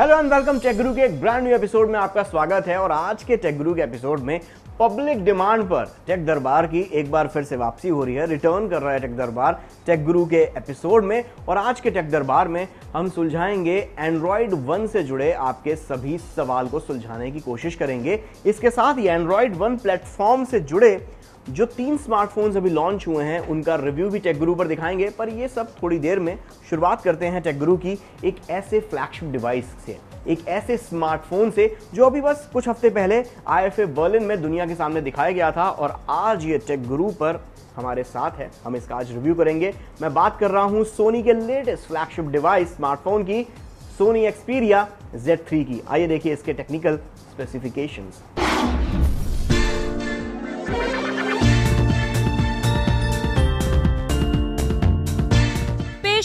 Hello and welcome take गुरु के एक brand new episode में आपका स्वागत है। और आज के टेक गुरु के एपिसोड में पब्लिक डिमांड पर टेक दरबार की एक बार फिर से वापसी हो रही है। रिटर्न कर रहा है टेक दरबार टेक गुरु के एपिसोड में। और आज के टेक दरबार में हम सुलझाएंगे एंड्रॉइड 1 से जुड़े आपके सभी सवाल को सुलझाने की कोशिश करेंगे। इसके साथ ही एंड्रॉइड 1 प्लेटफॉर्म से जुड़े जो 3 स्मार्टफोन्स अभी लॉन्च हुए हैं उनका रिव्यू भी टेक गुरु पर दिखाएंगे। पर ये सब थोड़ी देर में। शुरुआत करते हैं टेक गुरु की एक ऐसे फ्लैगशिप डिवाइस से, एक ऐसे स्मार्टफोन से जो अभी बस कुछ हफ्ते पहले IFA बर्लिन में दुनिया के सामने दिखाया गया था और आज ये टेक गुरु पर हमारे साथ है। हम इसका आज रिव्यू करेंगे। मैं बात कर रहा हूं सोनी के लेटेस्ट फ्लैगशिप डिवाइस स्मार्टफोन की, सोनी एक्सपीरिया Z3 की। आइए देखिए इसके टेक्निकल स्पेसिफिकेशंस।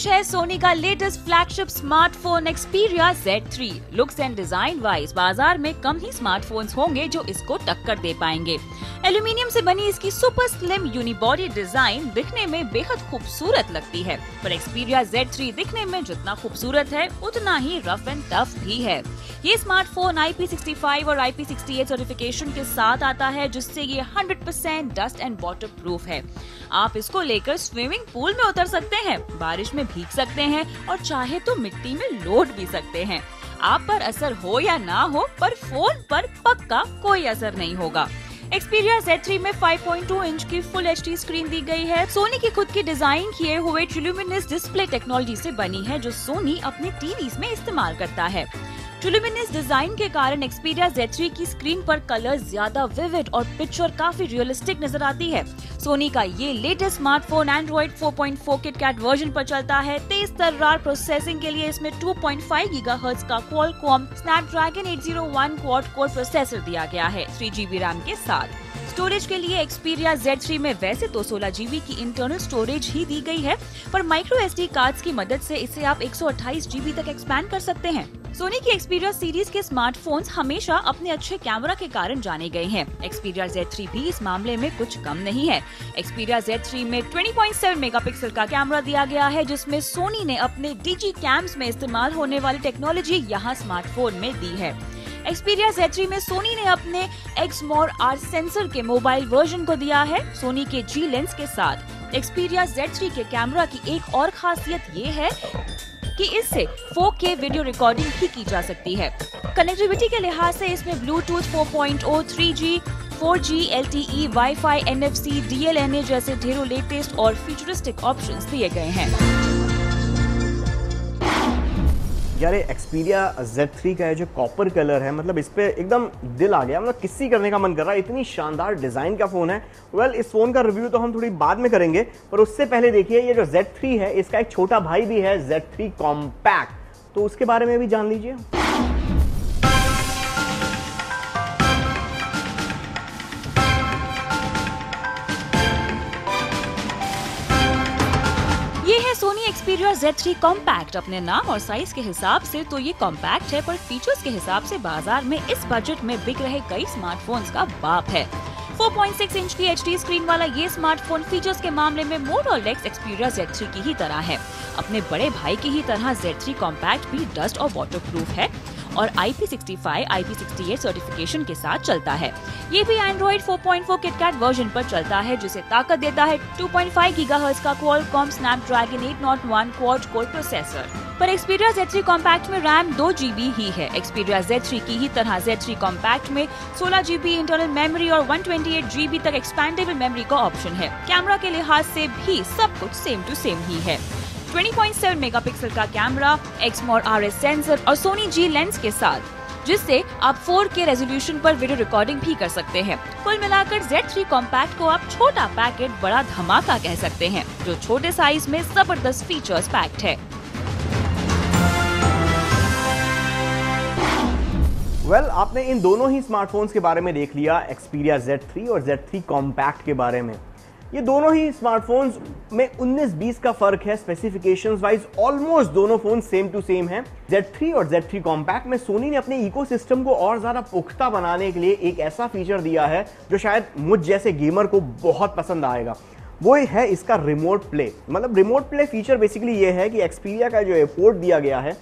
है सोनी का latest flagship smartphone Xperia Z3। Looks and design wise बाजार में कम ही स्मार्टफोन्स होंगे जो इसको टक्कर दे पाएंगे। एल्यूमिनियम से बनी इसकी सुपर स्लिम यूनिबॉडी डिजाइन दिखने में बेहद खूबसूरत लगती है, पर एक्सपीरिया Z3 दिखने में जितना खूबसूरत है उतना ही रफ एंड टफ भी है। ये स्मार्टफोन IP65 और IP68 सर्टिफिकेशन के साथ आता है, जिससे ये 100% डस्ट एंड वाटर प्रूफ है। आप इसको लेकर स्विमिंग पूल में उतर सकते हैं, बारिश में भीग सकते हैं और चाहे तो मिट्टी में लौट भी सकते हैं। आप पर असर हो या ना हो, पर फोन पर पक्का कोई असर नहीं होगा। एक्सपीरिया Z3 में 5.2 इंच की फुल HD स्क्रीन दी गई है। सोनी की खुद की डिजाइन किए हुए ट्रिल्यूमिनस डिस्प्ले टेक्नोलॉजी से बनी है, जो सोनी अपने टीवीज में इस्तेमाल करता है। ट्रिल्यूमिनस डिजाइन के कारण एक्सपीरिया Z3 की स्क्रीन पर कलर ज्यादा विविड और पिक्चर काफी रियलिस्टिक नजर आती है। सोनी का ये latest smartphone Android 4.4 KitKat version पर चलता है। तेज तर्रार प्रोसेसिंग के लिए इसमें 2.5 गीगाहर्ट्ज का Qualcomm Snapdragon 801 quad core processor दिया गया है, 3GB रैम के साथ। स्टोरेज के लिए एक्सपीरिया Z3 में वैसे तो 16GB की इंटरनल स्टोरेज ही दी गई है, पर माइक्रो SD कार्ड्स की मदद से इसे आप 128GB तक एक्सपैंड कर सकते हैं। सोनी की एक्सपीरिया सीरीज के स्मार्टफोन्स हमेशा अपने अच्छे कैमरा के कारण जाने गए हैं। एक्सपीरिया Z3 भी इस मामले में कुछ कम नहीं है। एक्सपीरिया Z3 में 20.7 मेगापिक्सल का कैमरा दिया गया है, जिसमें सोनी ने अपने डिजी कैम्स में इस्तेमाल होने वाली टेक्नोलॉजी यहाँ स्मार्टफोन में दी है। एक्सपीरिया Z3 में सोनी ने अपने एक्समोर R सेंसर के मोबाइल वर्जन को दिया है, सोनी के G लेंस के साथ। एक्सपीरिया Z3 के कैमरा की एक और खासियत ये है कि इससे 4K वीडियो रिकॉर्डिंग भी की जा सकती है। कनेक्टिविटी के लिहाज से इसमें Bluetooth 4.0, 3G, 4G, LTE, wifi, NFC, DLNA जैसे ढेरों लेटेस्ट और फ्यूचरिस्टिक ऑप्शंस दिए गए हैं। यार एक्सपीरिया Z3 का जो कॉपर कलर है, मतलब इस पे एकदम दिल आ गया, मतलब किसी करने का मन कर रहा है। इतनी शानदार डिजाइन का फोन है। वेल, इस फोन का रिव्यू तो हम थोड़ी बाद में करेंगे, पर उससे पहले देखिए ये जो Z3 है इसका एक छोटा भाई भी है, Z3 कॉम्पैक्ट, तो उसके बारे में भी जान लीजिए। सोनी एक्सपीरिया Z3 कॉम्पैक्ट अपने नाम और साइज के हिसाब से तो ये कॉम्पैक्ट है, पर फीचर्स के हिसाब से बाजार में इस बजट में बिक रहे कई स्मार्टफोन्स का बाप है। 4.6 इंच की HD स्क्रीन वाला ये स्मार्टफोन फीचर्स के मामले में मोटोरोला एक्सपीरिया Z3 की ही तरह है। अपने बड़े भाई की ही तरह Z3 कॉम्पैक्ट भी डस्ट और वाटरप्रूफ है और IP65, IP68 सर्टिफिकेशन के साथ चलता है। ये भी एंड्रॉइड 4.4 किटकैट वर्जन पर चलता है, जिसे ताकत देता है 2.5 गीगाहर्ट्ज का Qualcomm Snapdragon 801 quad core processor. पर एक्सपीरिया Z3 कॉम्पैक्ट में रैम 2GB ही है। एक्सपीरिया Z3 की ही तरह Z3 कॉम्पैक्ट में 16GB इंटरनल मेमोरी और 128GB तक एक्सपैंडेबल मेमोरी का ऑप्शन है। कैमरा के लिहाज से भी सब कुछ सेम टू सेम ही है। 20.7 मेगापिक्सल का कैमरा, एक्समोर RS सेंसर और सोनी G लेंस के साथ, जिससे आप 4K रेजोल्यूशन पर वीडियो रिकॉर्डिंग भी कर सकते हैं। कुल मिलाकर Z3 कॉम्पैक्ट को आप छोटा पैकेट बड़ा धमाका कह सकते हैं, जो छोटे साइज में जबरदस्त फीचर्स पैक्ड है। वेल, आपने इन दोनों ही स्मार्टफोन्स के बारे में देख लिया, एक्सपीरिया Z3 और Z3 कॉम्पैक्ट के बारे में। ये दोनों ही स्मार्टफोन्स में 19-20 का फर्क है। स्पेसिफिकेशंस वाइज ऑलमोस्ट दोनों फोन सेम टू सेम हैं। Z3 और Z3 कॉम्पैक्ट में सोनी ने अपने इकोसिस्टम को और ज्यादा पुख्ता बनाने के लिए एक ऐसा फीचर दिया है जो शायद मुझ जैसे गेमर को बहुत पसंद आएगा। वो है इसका रिमोट प्ले। मतलब रिमोट प्ले फीचर बेसिकली ये है कि एक्सपीरिया का जो पोर्ट दिया गया है,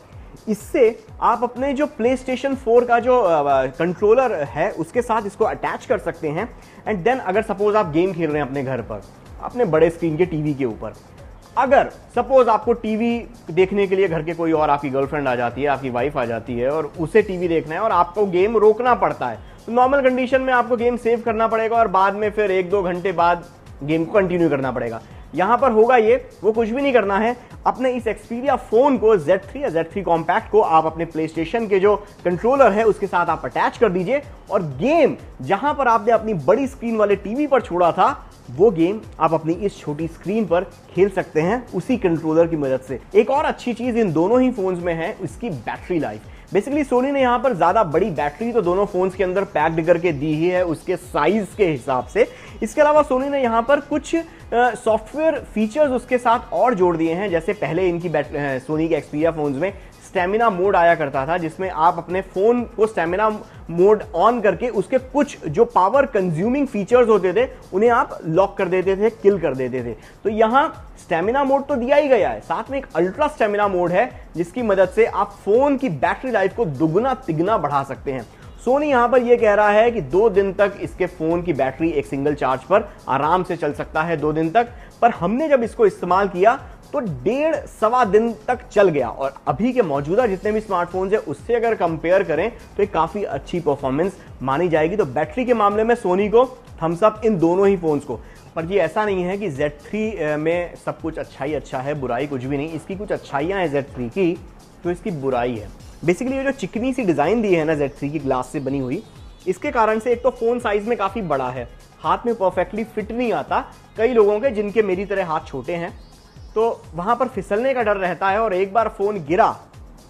इससे आप अपने जो PlayStation 4 का जो कंट्रोलर है उसके साथ इसको अटैच कर सकते हैं। एंड देन अगर सपोज आप गेम खेल रहे हैं अपने घर पर, अपने बड़े स्क्रीन के टीवी के ऊपर, अगर सपोज आपको टीवी देखने के लिए घर के कोई और आपकी गर्लफ्रेंड आ जाती है, आपकी वाइफ आ जाती है और उसे टीवी देखना है और आपको गेम रोकना पड़ता है, तो नॉर्मल कंडीशन में आपको गेम सेव करना पड़ेगा और बाद में फिर 1-2 घंटे बाद गेम को कंटिन्यू करना पड़ेगा। यहां पर होगा ये, वो कुछ भी नहीं करना है, अपने इस Xperia फोन को Z3 या Z3 कॉम्पैक्ट को आप अपने PlayStation के जो कंट्रोलर है उसके साथ आप अटैच कर दीजिए और गेम जहां पर आपने अपनी बड़ी स्क्रीन वाले टीवी पर छोड़ा था वो गेम आप अपनी इस छोटी स्क्रीन पर खेल सकते हैं उसी कंट्रोलर की मदद से। एक और अच्छी चीज इन दोनों ही फोन्स में है इसकी बैटरी लाइफ। बेसिकली सोनी ने यहां पर ज्यादा बड़ी बैटरी तो दोनों फोन्स के अंदर पैक्ड करके दी ही है उसके साइज के हिसाब से। इसके अलावा सोनी ने यहां पर कुछ सॉफ्टवेयर फीचर्स उसके साथ और जोड़ दिए हैं। जैसे पहले इनकी सोनी के Xperia फोन्स में स्टेमिना मोड आया करता था, जिसमें आप अपने फोन को स्टेमिना मोड ऑन करके उसके कुछ जो पावर कंज्यूमिंग फीचर्स होते थे उन्हें आप लॉक कर देते थे, किल कर देते थे। तो यहां स्टेमिना मोड तो दिया ही गया है, साथ में एक अल्ट्रा स्टेमिना मोड है जिसकी मदद से आप फोन की बैटरी लाइफ को दुगना तिगना बढ़ा सकते हैं। सोनी यहां पर यह कह रहा है कि 2 दिन तक इसके फोन की बैटरी एक सिंगल चार्ज पर आराम से चल सकता है 2 दिन तक, पर हमने जब इसको इस्तेमाल किया तो 1.5-1.25 दिन तक चल गया और अभी के मौजूदा जितने भी स्मार्टफोन्स है उससे अगर कंपेयर करें तो एक काफी अच्छी परफॉर्मेंस मानी जाएगी। तो बैटरी के मामले में सोनी को थम्स अप इन दोनों ही फोन्स को। पर ये ऐसा नहीं है कि Z3 में सब कुछ अच्छा ही अच्छा है, बुराई कुछ भी नहीं। इसकी कुछ अच्छाइयां हैं Z3 की, तो इसकी बुराई है। बेसिकली ये जो चिकनी सी डिजाइन दी है ना Z3 की ग्लास से बनी हुई, इसके कारण से एक तो फोन साइज में काफी बड़ा है, हाथ में परफेक्टली फिट नहीं आता। कई लोगों के जिनके मेरी तरह हाथ छोटे हैं तो वहां पर फिसलने का डर रहता है और एक बार फोन गिरा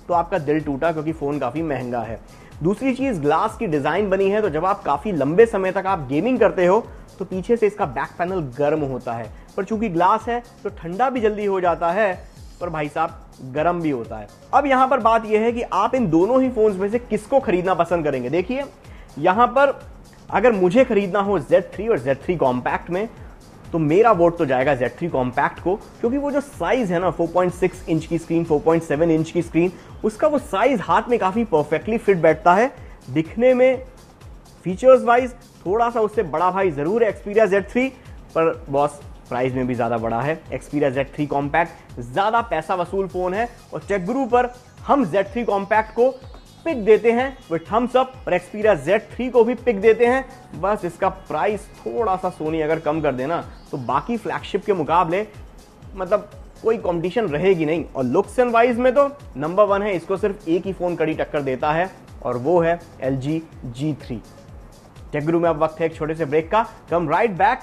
तो आपका दिल टूटा, क्योंकि फोन काफी महंगा है। दूसरी चीज, ग्लास की डिजाइन बनी है तो जब आप काफी लंबे समय तक आप गेमिंग करते हो तो पीछे से इसका बैक पैनल गर्म होता है, पर चूंकि ग्लास है तो ठंडा भी जल्दी हो जाता है, पर भाई साहब गर्म भी होता है। अब यहां पर बात यह है कि आप इन दोनों ही फोन्स में से किसको खरीदना पसंद करेंगे। देखिए यहां पर अगर मुझे खरीदना हो Z3 और Z3 कॉम्पैक्ट में तो मेरा वोट तो जाएगा Z3 कॉम्पैक्ट को, क्योंकि वो जो साइज है ना 4.6 इंच की स्क्रीन, 4.7 इंच की स्क्रीन, उसका वो साइज हाथ में काफी परफेक्टली फिट बैठता है। दिखने में फीचर्स वाइज थोड़ा सा उससे बड़ा भाई जरूर है Xperia Z3, पर बॉस प्राइस में भी ज्यादा बड़ा है। Xperia Z3 कॉम्पैक्ट ज्यादा पैसा वसूल फोन है और टेकगुरु पर हम Z3 कॉम्पैक्ट को पिक देते हैं विद थम्स अप और Xperia Z3 को भी पिक देते हैं। बस इसका प्राइस थोड़ा सा सोनी अगर कम कर देना तो बाकी फ्लैगशिप के मुकाबले मतलब कोई कंपटीशन रहेगी नहीं। और लुक्स एंड वाइज में तो नंबर 1 है, इसको सिर्फ एक ही फोन कड़ी टक्कर देता है और वो है LG G3। टेकगुरु में अब वक्त है एक छोटे से ब्रेक का, कम राइट बैक।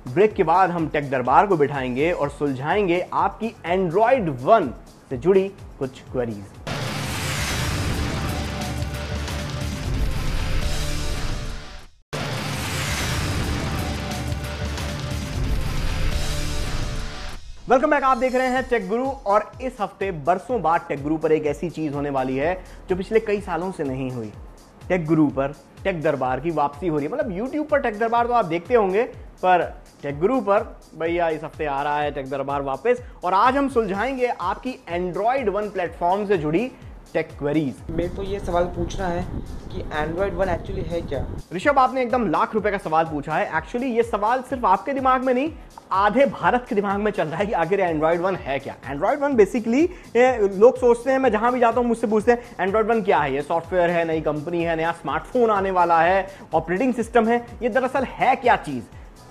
ब्रेक के बाद हम टेक दरबार को बिठाएंगे और सुलझाएंगे आपकी Android One से जुड़ी कुछ क्वेरीज। वेलकम बैक, आप देख रहे हैं टेक गुरु और इस हफ्ते बरसों बाद टेक गुरु पर एक ऐसी चीज होने वाली है जो पिछले कई सालों से नहीं हुई। टेक गुरु पर टेक दरबार की वापसी हो रही है। मतलब YouTube पर टेक दरबार तो आप देखते होंगे, पर टेक गुरु पर भैया इस हफ्ते आ रहा है टेक दरबार वापस। और आज हम सुलझाएंगे आपकी Android One प्लेटफॉर्म से जुड़ी टेक क्वेरीज। मेरे को ये सवाल पूछना है कि Android One एक्चुअली है क्या? ऋषभ, आपने एकदम लाख रुपए का सवाल पूछा है। एक्चुअली ये सवाल सिर्फ आपके दिमाग में नहीं, आधे भारत के दिमाग में चल रहा है कि आखिर Android One है क्या। Android One बेसिकली लोग सोचते हैं, मैं जहां भी जाता हूं मुझसे पूछते हैं Android One क्या है, ये सॉफ्टवेयर है, नई कंपनी है, नया स्मार्टफोन आने वाला है, ऑपरेटिंग सिस्टम है। ये दरअसल है क्या चीज?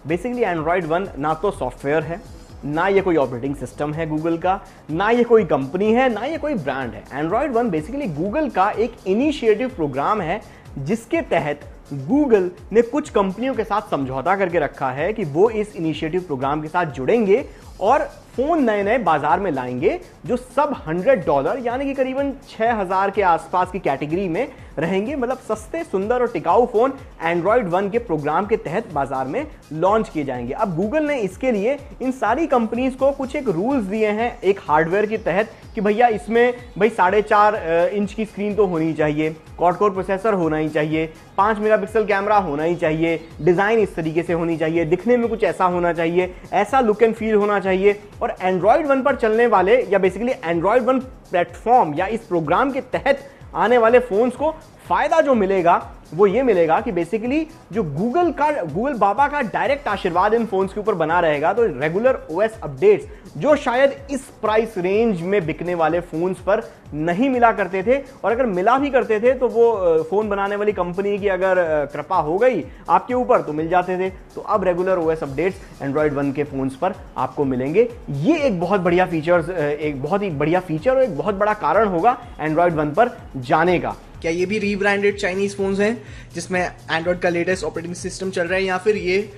बेसिकली Android One ना तो सॉफ्टवेयर है, ना ये कोई ऑपरेटिंग सिस्टम है गूगल का, ना ये कोई कंपनी है, ना ये कोई ब्रांड है। Android One बेसिकली गूगल का एक इनिशिएटिव प्रोग्राम है जिसके तहत गूगल ने कुछ कंपनियों के साथ समझौता करके रखा है कि वो इस इनिशिएटिव प्रोग्राम के साथ जुड़ेंगे और फोन नए नए बाजार में लाएंगे जो सब $100 यानी कि करीबन 6000 के आसपास की कैटेगरी में रहेंगे। मतलब सस्ते, सुंदर और टिकाऊ फोन Android One के प्रोग्राम के तहत बाजार में लॉन्च किए जाएंगे। अब गूगल ने इसके लिए इन सारी कंपनीज को कुछ एक रूल्स दिए हैं एक हार्डवेयर के तहत कि भैया इसमें भाई 4.5 इंच की स्क्रीन तो होनी चाहिए, क्वाड कोर प्रोसेसर होना ही चाहिए, 5 मेगापिक्सल कैमरा होना ही चाहिए, डिजाइन इस तरीके से होनी चाहिए, दिखने में कुछ ऐसा होना चाहिए, ऐसा लुक एंड फील होना चाहिए चाहिए। और एंड्रॉयड 1 पर चलने वाले या बेसिकली एंड्रॉयड 1 प्लेटफॉर्म या इस प्रोग्राम के तहत आने वाले फोन्स को फायदा जो मिलेगा वो ये मिलेगा कि बेसिकली जो गूगल बाबा का डायरेक्ट आशीर्वाद इन फोन्स के ऊपर बना रहेगा, तो रेगुलर ओएस अपडेट्स जो शायद इस प्राइस रेंज में बिकने वाले फोन्स पर नहीं मिला करते थे, और अगर मिला भी करते थे तो वो फोन बनाने वाली कंपनी की अगर कृपा हो गई आपके ऊपर तो मिल जाते थे। तो अब रेगुलर ओएस अपडेट्स एंड्रॉयड 1 के फोन्स पर आपको मिलेंगे। ये एक बहुत बढ़िया फीचर्स, एक बहुत ही बढ़िया फीचर और एक बहुत बड़ा कारण होगा एंड्रॉयड 1 पर जाने का। क्या ये भी रीब्रांडेड चाइनीज फोन्स हैं जिसमें एंड्रॉयड का लेटेस्ट ऑपरेटिंग सिस्टम चल रहा है, या फिर ये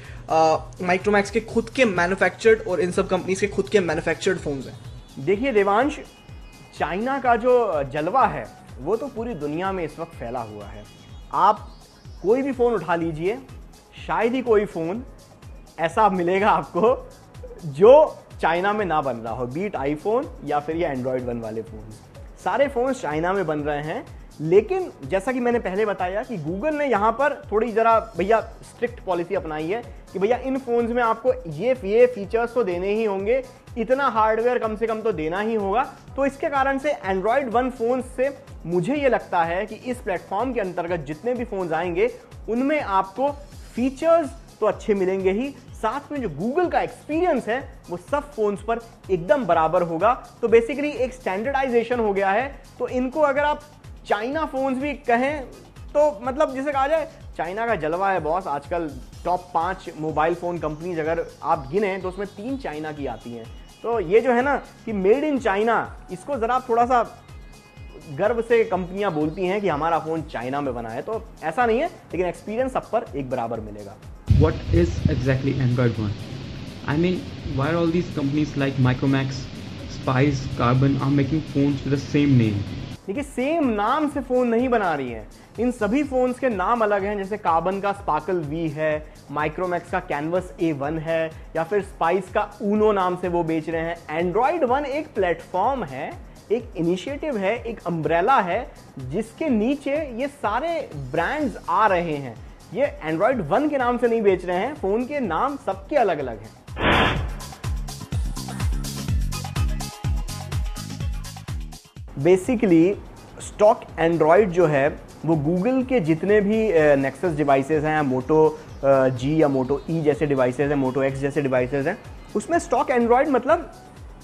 माइक्रोमैक्स के खुद के मैन्युफैक्चर्ड और इन सब कंपनीज के खुद के मैन्युफैक्चर्ड फोन्स हैं? देखिए देवांश, चाइना का जो जलवा है वो तो पूरी दुनिया में इस वक्त फैला हुआ है। आप कोई भी फ़ोन उठा लीजिए, शायद ही कोई फ़ोन ऐसा मिलेगा आपको जो चाइना में ना बन रहा हो, बीट आईफोन या फिर ये एंड्रॉयड 1 वाले फ़ोन। सारे फ़ोन चाइना में बन रहे हैं, लेकिन जैसा कि मैंने पहले बताया कि गूगल ने यहाँ पर थोड़ी जरा भैया स्ट्रिक्ट पॉलिसी अपनाई है कि भैया इन फोन्स में आपको ये फीचर्स तो देने ही होंगे, इतना हार्डवेयर कम से कम तो देना ही होगा। तो इसके कारण से एंड्रॉयड 1 फोन से मुझे ये लगता है कि इस प्लेटफॉर्म के अंतर्गत जितने भी फोन्स आएंगे उनमें आपको फीचर्स तो अच्छे मिलेंगे ही, साथ में जो गूगल का एक्सपीरियंस है वो सब फोन्स पर एकदम बराबर होगा। तो बेसिकली एक स्टैंडर्डाइजेशन हो गया है। तो इनको अगर आप चाइना फोन्स भी कहें तो मतलब जिसे कहा जाए चाइना का जलवा है बॉस। आजकल टॉप 5 मोबाइल फ़ोन कंपनीज अगर आप गिने तो उसमें 3 चाइना की आती हैं। तो ये जो है ना कि मेड इन चाइना, इसको ज़रा थोड़ा सा गर्व से कंपनियां बोलती हैं कि हमारा फ़ोन चाइना में बना है। तो ऐसा नहीं है, लेकिन एक्सपीरियंस सब पर एक बराबर मिलेगा। What is exactly Android 1? I mean, why are all these companies like Micromax, Spice, Carbon are making phones with the same name? देखिए, सेम नाम से फ़ोन नहीं बना रही हैं। इन सभी फ़ोन्स के नाम अलग हैं। जैसे कार्बन का स्पार्कल V है, माइक्रोमैक्स का कैनवस A1 है, या फिर स्पाइस का ऊनो नाम से वो बेच रहे हैं। एंड्रॉयड 1 एक प्लेटफॉर्म है, एक इनिशिएटिव है, एक अम्ब्रेला है जिसके नीचे ये सारे ब्रांड्स आ रहे हैं। ये एंड्रॉयड 1 के नाम से नहीं बेच रहे हैं, फ़ोन के नाम सबके अलग अलग हैं। बेसिकली स्टॉक एंड्रॉयड जो है वो गूगल के जितने भी नेक्सस डिवाइसेस हैं, मोटो जी या मोटो ई जैसे डिवाइसेस हैं, मोटो एक्स जैसे डिवाइसेस हैं, उसमें स्टॉक एंड्रॉयड मतलब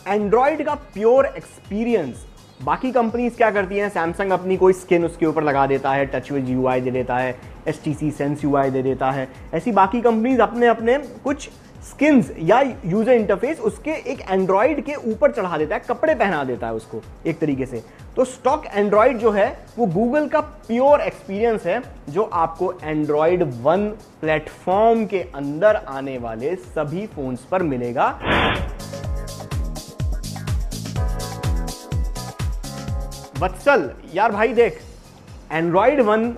एंड्रॉयड का प्योर एक्सपीरियंस। बाकी कंपनीज क्या करती हैं, सैमसंग अपनी कोई स्किन उसके ऊपर लगा देता है, टच विद यूआई दे देता है, HTC सेंस यूआई दे देता है। ऐसी बाकी कंपनीज अपने अपने कुछ स्किन्स या यूजर इंटरफेस उसके एक एंड्रॉयड के ऊपर चढ़ा देता है, कपड़े पहना देता है उसको एक तरीके से। तो स्टॉक एंड्रॉयड जो है वो गूगल का प्योर एक्सपीरियंस है जो आपको एंड्रॉयड 1 प्लेटफॉर्म के अंदर आने वाले सभी फोन्स पर मिलेगा। वत्सल यार भाई देख, एंड्रॉयड 1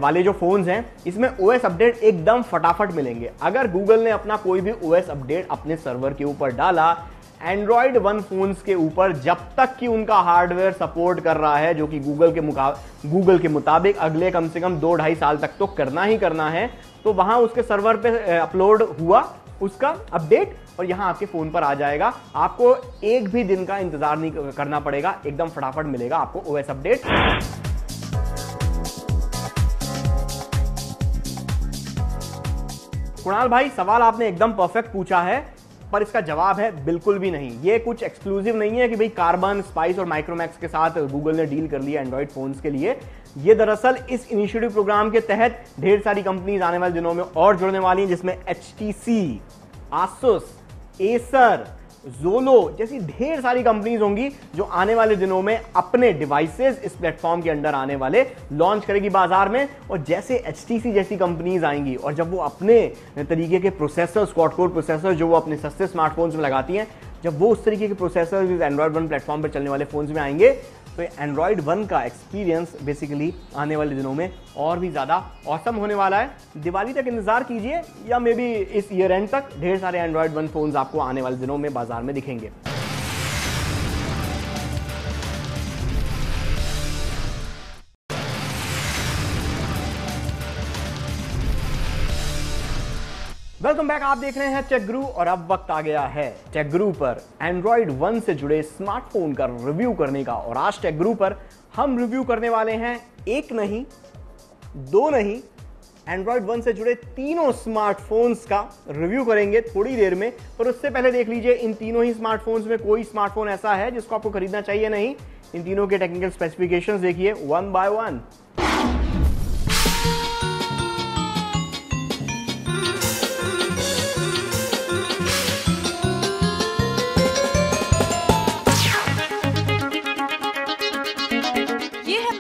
वाले जो फोन्स हैं इसमें ओएस अपडेट एकदम फटाफट मिलेंगे। अगर गूगल ने अपना कोई भी ओएस अपडेट अपने सर्वर के ऊपर डाला एंड्रॉयड 1 फोन्स के ऊपर, जब तक कि उनका हार्डवेयर सपोर्ट कर रहा है, जो कि गूगल के मुताबिक अगले कम से कम 2-2.5 साल तक तो करना ही करना है, तो वहां उसके सर्वर पे अपलोड हुआ उसका अपडेट और यहां आपके फोन पर आ जाएगा। आपको एक भी दिन का इंतजार नहीं करना पड़ेगा, एकदम फटाफट मिलेगा आपको ओएस अपडेट। कुणाल भाई, सवाल आपने एकदम परफेक्ट पूछा है, पर इसका जवाब है बिल्कुल भी नहीं। ये कुछ एक्सक्लूसिव नहीं है कि भाई कार्बन, स्पाइस और माइक्रोमैक्स के साथ गूगल ने डील कर लिया एंड्रॉयड फोन्स के लिए। ये दरअसल इस इनिशिएटिव प्रोग्राम के तहत ढेर सारी कंपनीज आने वाले दिनों में और जुड़ने वाली हैं, जिसमें HTC, Asus, Acer, Zolo जैसी ढेर सारी कंपनीज होंगी जो आने वाले दिनों में अपने डिवाइसेस इस प्लेटफॉर्म के अंदर आने वाले लॉन्च करेगी बाजार में। और जैसे HTC जैसी कंपनीज आएंगी और जब वो अपने तरीके के प्रोसेसर्स, क्वाड कोर प्रोसेसर जो वो अपने सस्ते स्मार्टफोन्स में लगाती हैं, जब वो उस तरीके के प्रोसेसर इस एंड्रॉयड 1 प्लेटफॉर्म पर चलने वाले फोन्स में आएंगे तो एंड्रॉयड 1 का एक्सपीरियंस बेसिकली आने वाले दिनों में और भी ज़्यादा ऑसम होने वाला है। दिवाली तक इंतजार कीजिए या मे बी इस ईयर एंड तक ढेर सारे एंड्रॉयड 1 फोन्स आपको आने वाले दिनों में बाजार में दिखेंगे। Welcome back. आप देख रहे हैं टेक गुरु और अब वक्त आ गया है टेक गुरु पर एंड्रॉइड 1 से जुड़े स्मार्टफोन का रिव्यू करने का। और आज टेक गुरु पर हम रिव्यू करने वाले हैं एक नहीं, दो नहीं, एंड्रॉइड 1 से जुड़े तीनों स्मार्टफोन्स का रिव्यू करेंगे थोड़ी देर में। पर उससे पहले देख लीजिए इन तीनों ही स्मार्टफोन्स में कोई स्मार्टफोन ऐसा है जिसको आपको खरीदना चाहिए नहीं। इन तीनों के टेक्निकल स्पेसिफिकेशंस देखिए one by one.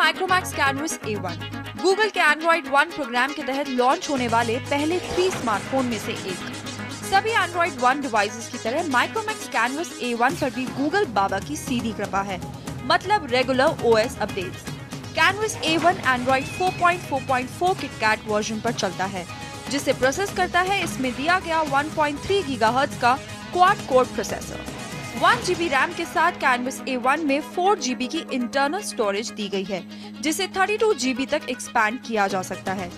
Micromax canvas A1 Google के एंड्रॉइड 1 प्रोग्राम के तहत लॉन्च होने वाले पहले फ्री स्मार्टफोन में से एक। सभी एंड्रॉइड 1 डिवाइसेस की तरह माइक्रोमैक्स कैनवस A1 पर भी गूगल बाबा की सीधी कृपा है, मतलब regular OS updates. Canvas A1 Android 4.4.4 KitKat version पर चलता है, जिसे प्रोसेस करता है इसमें दिया गया 1.3 गीगाहर्ट्ज का quad core processor. 1 GB RAM के साथ कैनवस A1 में 4 GB की इंटरनल स्टोरेज दी गई है, जिसे 32 GB तक एक्सपैंड किया जा सकता है।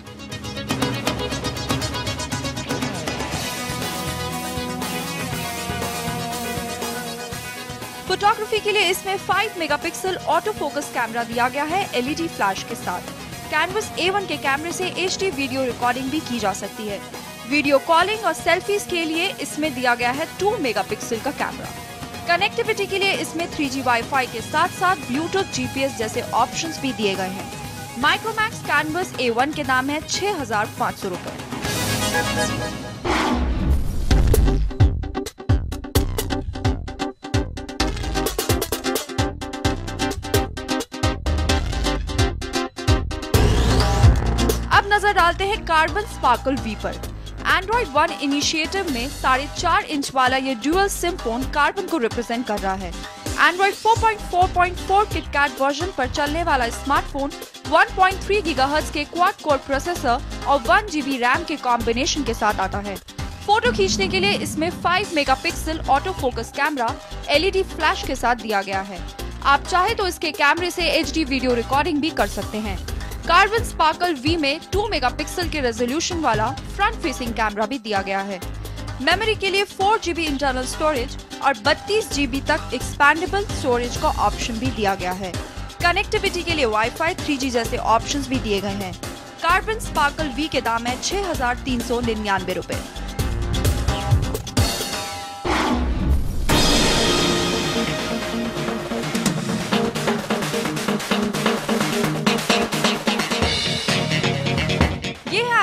फोटोग्राफी के लिए इसमें 5 मेगापिक्सल ऑटो फोकस कैमरा दिया गया है LED फ्लैश के साथ। कैनवस A1 के कैमरे से HD वीडियो रिकॉर्डिंग भी की जा सकती है। वीडियो कॉलिंग और सेल्फीज के लिए इसमें दिया गया है 2 मेगापिक्सल का कैमरा। कनेक्टिविटी के लिए इसमें 3G वाईफाई के साथ साथ ब्लूटूथ GPS जैसे ऑप्शंस भी दिए गए हैं। माइक्रोमैक्स कैनवस A1 के दाम है 6,500 रुपए। अब नजर डालते हैं कार्बन स्पार्कल V पर। एंड्रॉइड 1 इनिशिएटिव में 4.5 इंच वाला ये ड्यूअल सिम फोन कार्बन को रिप्रेजेंट कर रहा है। एंड्रॉइड 4.4.4 किटकैट वर्जन पर चलने वाला स्मार्टफोन 1.3 गीगाहर्ट्ज के क्वाड कोर प्रोसेसर और 1 GB रैम के कॉम्बिनेशन के साथ आता है। फोटो खींचने के लिए इसमें 5 megapixel auto focus camera LED flash के साथ दिया गया है। आप चाहे तो इसके कैमरे से HD वीडियो रिकॉर्डिंग भी कर सकते हैं। कार्बन स्पार्कल V में 2 मेगापिक्सल के रेजोल्यूशन वाला फ्रंट फेसिंग कैमरा भी दिया गया है। मेमोरी के लिए 4 GB इंटरनल स्टोरेज और 32 GB तक एक्सपैंडेबल स्टोरेज का ऑप्शन भी दिया गया है। कनेक्टिविटी के लिए वाईफाई 3G जैसे ऑप्शंस भी दिए गए हैं। कार्बन स्पार्कल V के दाम है 6,399 रुपए।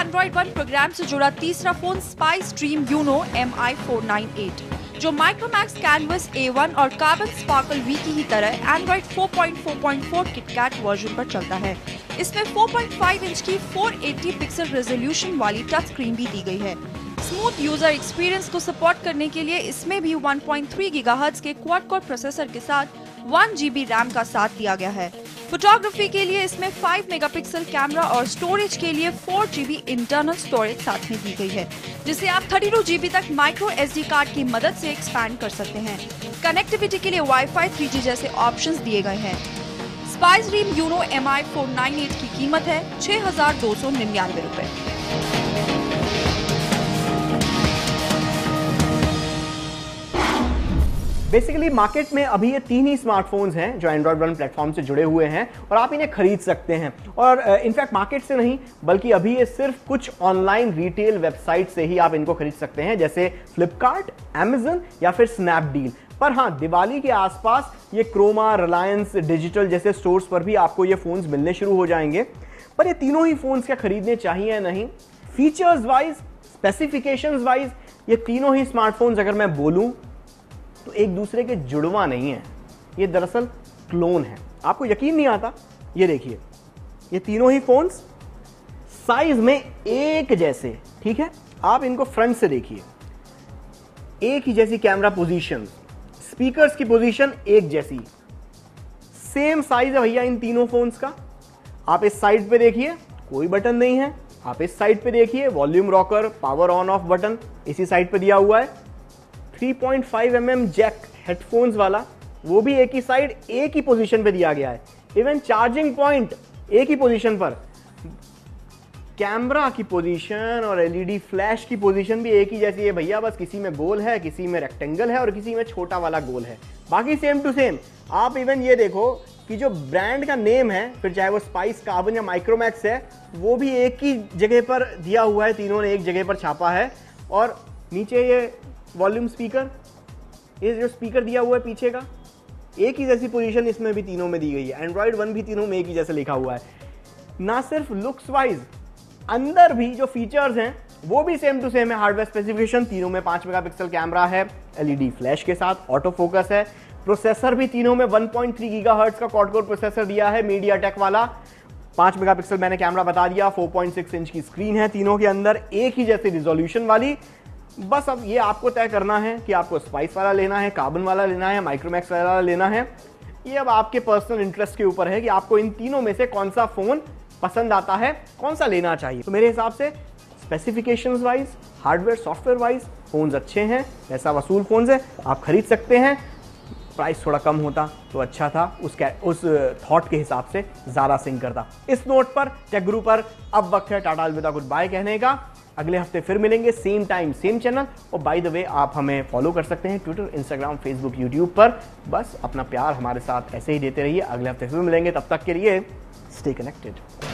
एंड्रॉइड 1 प्रोग्राम से जुड़ा तीसरा phone spice dream Uno MI498, जो माइक्रोमैक्स कैनवस A1 और कार्बन स्पार्कल V की ही तरह एंड्रॉइड 4.4.4 किटकैट वर्जन पर चलता है। इसमें 4.5 इंच की 480 पिक्सल रेजोल्यूशन वाली टच स्क्रीन भी दी गई है। स्मूथ यूजर एक्सपीरियंस को सपोर्ट करने के लिए इसमें भी 1.3 गीगाहर्ट्ज के क्वाड कोर प्रोसेसर के साथ 1 GB रैम का साथ दिया गया है। फोटोग्राफी के लिए इसमें 5 मेगापिक्सल कैमरा और स्टोरेज के लिए 4 GB इंटरनल स्टोरेज साथ में दी गई है, जिसे आप 32 GB तक माइक्रो SD कार्ड की मदद से एक्सपैंड कर सकते हैं। कनेक्टिविटी के लिए वाईफाई 3G जैसे ऑप्शंस दिए गए हैं। स्पाइस ड्रीम यूनो MI498 की कीमत है 6,299 रुपए। बेसिकली मार्केट में अभी ये तीन ही स्मार्टफोन्स हैं जो एंड्रॉइड 1 प्लेटफॉर्म से जुड़े हुए हैं और आप इन्हें खरीद सकते हैं। और इनफैक्ट मार्केट से नहीं बल्कि अभी ये सिर्फ कुछ ऑनलाइन रिटेल वेबसाइट से ही आप इनको खरीद सकते हैं, जैसे फ्लिपकार्ट, अमेजन या फिर स्नैपडील। पर हाँ, दिवाली के आसपास ये क्रोमा, रिलायंस डिजिटल जैसे स्टोर्स पर भी आपको ये फोन्स मिलने शुरू हो जाएंगे। पर ये तीनों ही फोन्स क्या खरीदने चाहिए या नहीं, फीचर्स वाइज, स्पेसिफिकेशंस वाइज, ये तीनों ही स्मार्टफोन्स अगर मैं बोलूं तो एक दूसरे के जुड़वा नहीं है, ये दरअसल क्लोन है। आपको यकीन नहीं आता? ये देखिए, ये तीनों ही फोन्स साइज में एक जैसे, ठीक है? आप इनको फ्रंट से देखिए, एक ही जैसी कैमरा पोजीशन, स्पीकर्स की पोजीशन एक जैसी, सेम साइज है भैया इन तीनों फोन्स का। आप इस साइड पे देखिए, कोई बटन नहीं है। आप इस साइड पे देखिए, volume rocker, power on off button इसी साइड पे दिया हुआ है। 3.5 mm जैक हेडफोन्स वाला, वो भी एक ही साइड, एक ही पोजीशन पे दिया गया है। इवन चार्जिंग पॉइंट एक ही पोजीशन पर। कैमरा की पोजीशन और एलईडी फ्लैश की पोजीशन भी एक ही जैसी है भैया, बस किसी में गोल है, किसी में रेक्टेंगल है और किसी में छोटा वाला गोल है, बाकी सेम टू सेम। आप इवन ये देखो कि जो ब्रांड का नेम है, फिर चाहे वो स्पाइस, कार्बन या माइक्रोमैक्स है, वो भी एक ही जगह पर दिया हुआ है, तीनों ने एक जगह पर छापा है। और नीचे ये वॉल्यूम स्पीकर, ये जो स्पीकर दिया हुआ है पीछे का, एक ही जैसी पोजीशन इसमें भी तीनों में दी गई है। एंड्रॉइड 1 भी तीनों में एक ही जैसा लिखा हुआ है। ना सिर्फ लुक्स वाइज, अंदर भी जो फीचर्स हैं वो भी सेम टू सेम है। हार्डवेयर स्पेसिफिकेशन तीनों में 5 मेगापिक्सल कैमरा है, एलईडी फ्लैश के साथ, ऑटो फोकस है। प्रोसेसर भी तीनों में 1.3 गीगाहर्ट्ज का क्वाड कोर प्रोसेसर दिया है, मीडियाटेक वाला। 5 मेगापिक्सल मैंने कैमरा बता दिया, 4.6 इंच की स्क्रीन है तीनों के अंदर, एक ही जैसी रिजोल्यूशन वाली। बस अब ये आपको तय करना है कि आपको स्पाइस वाला लेना है, कार्बन वाला लेना है, माइक्रोमैक्स वाला लेना है। ये अब आपके पर्सनल इंटरेस्ट के ऊपर है कि आपको इन तीनों में से कौन सा फोन पसंद आता है, कौन सा लेना चाहिए। तो मेरे हिसाब से specifications wise, hardware software wise phones अच्छे हैं, पैसा वसूल फोन्स है, आप खरीद सकते हैं। प्राइस थोड़ा कम होता तो अच्छा था, उस थॉट के हिसाब से ज़्यादा सिंक करता। इस नोट पर टेक गुरु पर अब वक्त है टाटा अलविदा गुड बाय कहने का। अगले हफ्ते फिर मिलेंगे, सेम टाइम सेम चैनल। और बाय द वे आप हमें फॉलो कर सकते हैं ट्विटर, इंस्टाग्राम, फेसबुक, यूट्यूब पर। बस अपना प्यार हमारे साथ ऐसे ही देते रहिए। अगले हफ्ते फिर मिलेंगे, तब तक के लिए स्टे कनेक्टेड।